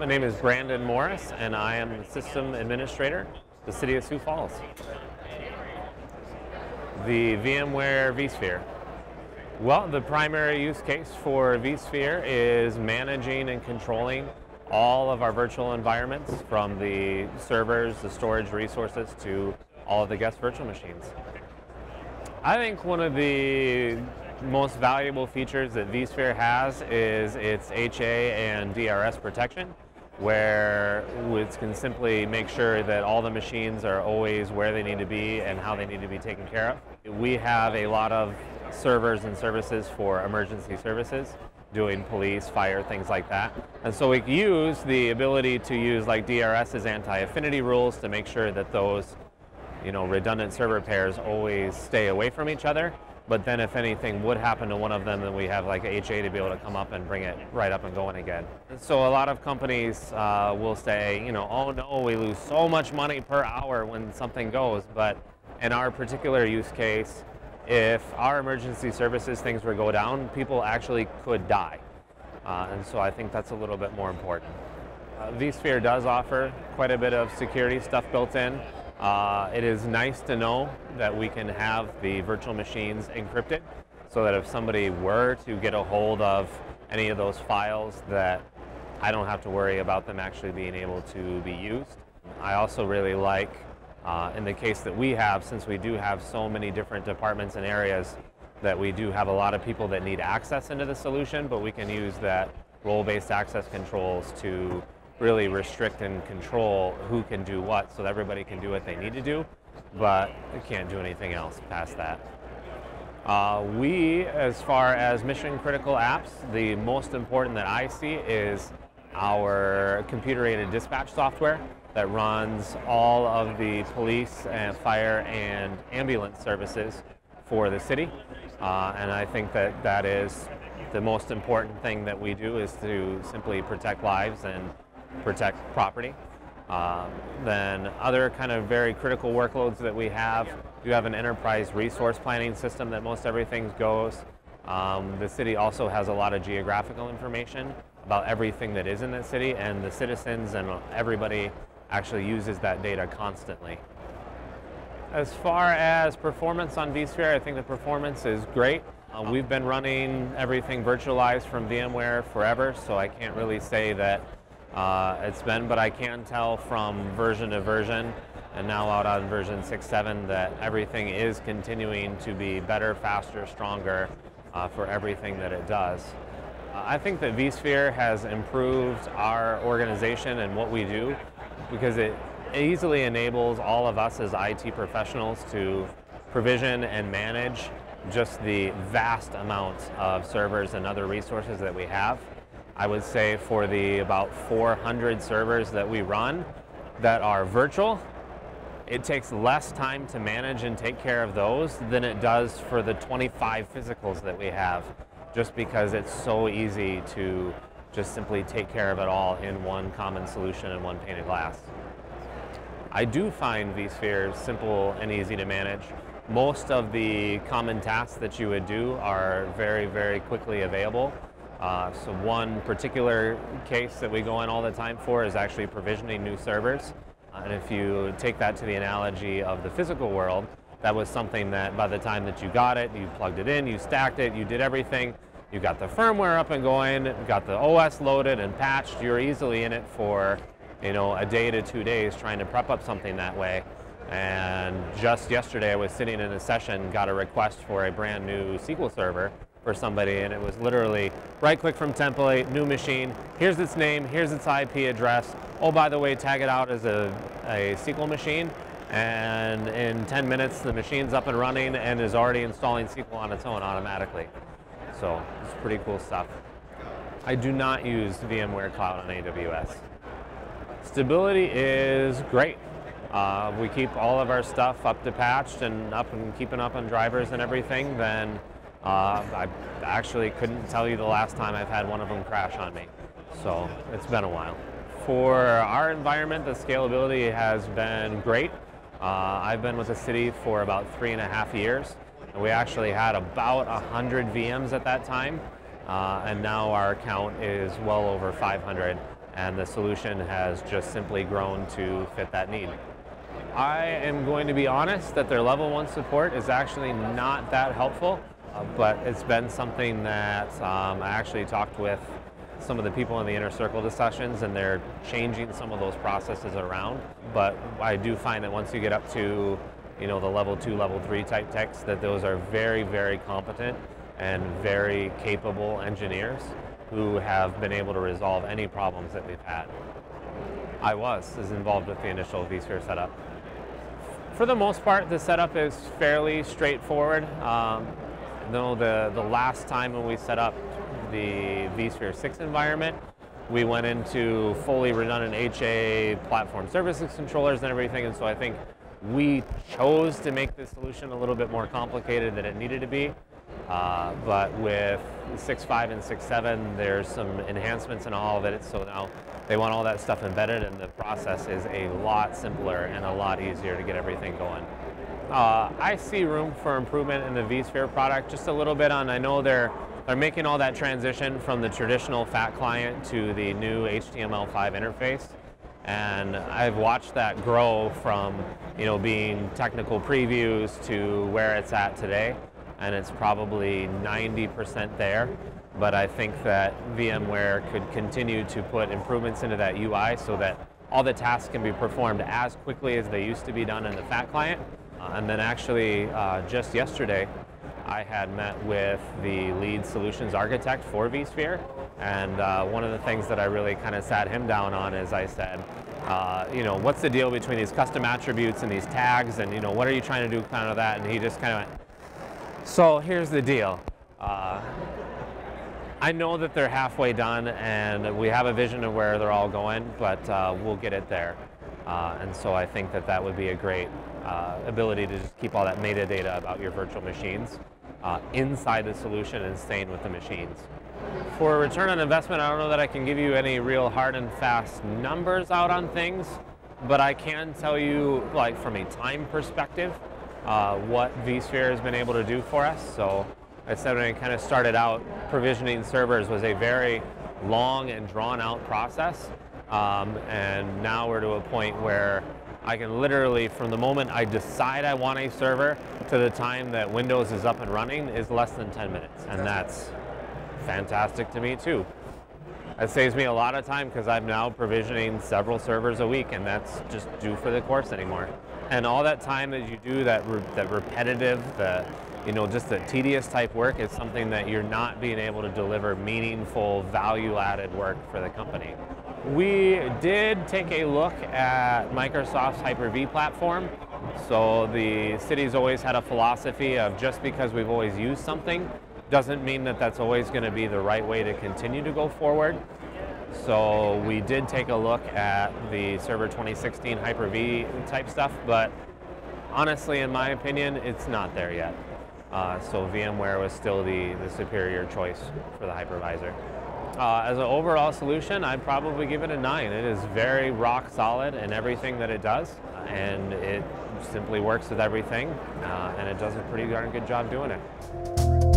name is Brandon Morris, and I am the System Administrator at the City of Sioux Falls. The VMware vSphere. Well, the primary use case for vSphere is managing and controlling all of our virtual environments, from the servers, the storage resources, to all of the guest virtual machines. I think one of the most valuable features that vSphere has is its HA and DRS protection, where it can simply make sure that all the machines are always where they need to be and how they need to be taken care of. We have a lot of servers and services for emergency services, doing police, fire, things like that. And so we use the ability to use like DRS's anti-affinity rules to make sure that those redundant server pairs always stay away from each other. But then if anything would happen to one of them, then we have like a HA to be able to come up and bring it right up and going again. So a lot of companies will say, oh no, we lose so much money per hour when something goes. But in our particular use case, if our emergency services things were to go down, people actually could die. And so I think that's a little bit more important. vSphere does offer quite a bit of security stuff built in. It is nice to know that we can have the virtual machines encrypted, so that if somebody were to get a hold of any of those files, that I don't have to worry about them actually being able to be used. I also really like, in the case that we have, since we do have so many different departments and areas, that we do have a lot of people that need access into the solution, but we can use that role-based access controls to really restrict and control who can do what, so that everybody can do what they need to do, but they can't do anything else past that. As far as mission critical apps, the most important that I see is our computer-aided dispatch software that runs all of the police and fire and ambulance services for the city. And I think that that is the most important thing that we do, is to simply protect lives and protect property. Then other kind of very critical workloads that we have an enterprise resource planning system that most everything goes. The city also has a lot of geographical information about everything that is in the city, and the citizens and everybody actually uses that data constantly. As far as performance on vSphere, I think the performance is great. We've been running everything virtualized from VMware forever, so I can't really say that but I can tell from version to version, and now out on version 6.7, that everything is continuing to be better, faster, stronger for everything that it does. I think that vSphere has improved our organization and what we do, because it easily enables all of us as IT professionals to provision and manage just the vast amounts of servers and other resources that we have. I would say for the about 400 servers that we run that are virtual, it takes less time to manage and take care of those than it does for the 25 physicals that we have, just because it's so easy to just simply take care of it all in one common solution and one pane of glass. I do find vSphere simple and easy to manage. Most of the common tasks that you would do are very, very quickly available. So one particular case that we go in all the time for is actually provisioning new servers. And if you take that to the analogy of the physical world, that was something that by the time that you got it, you plugged it in, you stacked it, you did everything, you got the firmware up and going, got the OS loaded and patched, you're easily in it for a day to 2 days trying to prep up something that way. And just yesterday I was sitting in a session, got a request for a brand new SQL server for somebody, and it was literally right click from template, new machine, here's its name, here's its IP address, oh by the way, tag it out as a SQL machine, and in 10 minutes the machine's up and running and is already installing SQL on its own automatically. So it's pretty cool stuff. I do not use VMware Cloud on AWS. Stability is great. We keep all of our stuff up to patched and keeping up on drivers and everything. Then I actually couldn't tell you the last time I've had one of them crash on me. So it's been a while. For our environment, the scalability has been great. I've been with the city for about 3.5 years. And we actually had about 100 VMs at that time. And now our count is well over 500. and the solution has just simply grown to fit that need. I am going to be honest that their level 1 support is actually not that helpful, but it's been something that I actually talked with some of the people in the inner circle discussions, and they're changing some of those processes around. But I do find that once you get up to the level 2, level 3 type techs, that those are very, very competent and very capable engineers who have been able to resolve any problems that we've had. I was involved with the initial vSphere setup. For the most part, the setup is fairly straightforward. Though the last time when we set up the vSphere 6 environment, we went into fully redundant HA platform services controllers and everything, and so I think we chose to make the solution a little bit more complicated than it needed to be. But with 6.5 and 6.7, there's some enhancements in all of it, so now they want all that stuff embedded, and the process is a lot simpler and a lot easier to get everything going. I see room for improvement in the vSphere product just a little bit on, I know they're making all that transition from the traditional FAT client to the new HTML5 interface. And I've watched that grow from being technical previews to where it's at today. And it's probably 90% there. But I think that VMware could continue to put improvements into that UI so that all the tasks can be performed as quickly as they used to be done in the FAT client. And then actually, just yesterday, I had met with the lead solutions architect for vSphere, and one of the things that I really kind of sat him down on is I said, what's the deal between these custom attributes and these tags, and what are you trying to do kind of that? And he just kind of went, so here's the deal. I know that they're halfway done, and we have a vision of where they're all going, but we'll get it there. And so I think that that would be a great ability to just keep all that metadata about your virtual machines inside the solution and staying with the machines. For return on investment, I don't know that I can give you any real hard and fast numbers out on things, but I can tell you, like from a time perspective, what vSphere has been able to do for us. So I said when I kind of started out, provisioning servers was a very long and drawn out process. And now we're to a point where I can literally, from the moment I decide I want a server to the time that Windows is up and running is less than 10 minutes. And that's fantastic to me too. It saves me a lot of time because I'm now provisioning several servers a week, and that's just due for the course anymore. And all that time that you do, that repetitive, just the tedious type work is something that you're not being able to deliver meaningful value-added work for the company. We did take a look at Microsoft's Hyper-V platform. So the city's always had a philosophy of just because we've always used something doesn't mean that that's always going to be the right way to continue to go forward. So we did take a look at the Server 2016 Hyper-V type stuff, but honestly, in my opinion, it's not there yet. So VMware was still the superior choice for the hypervisor. As an overall solution, I'd probably give it a 9. It is very rock solid in everything that it does, and it simply works with everything, and it does a pretty darn good job doing it.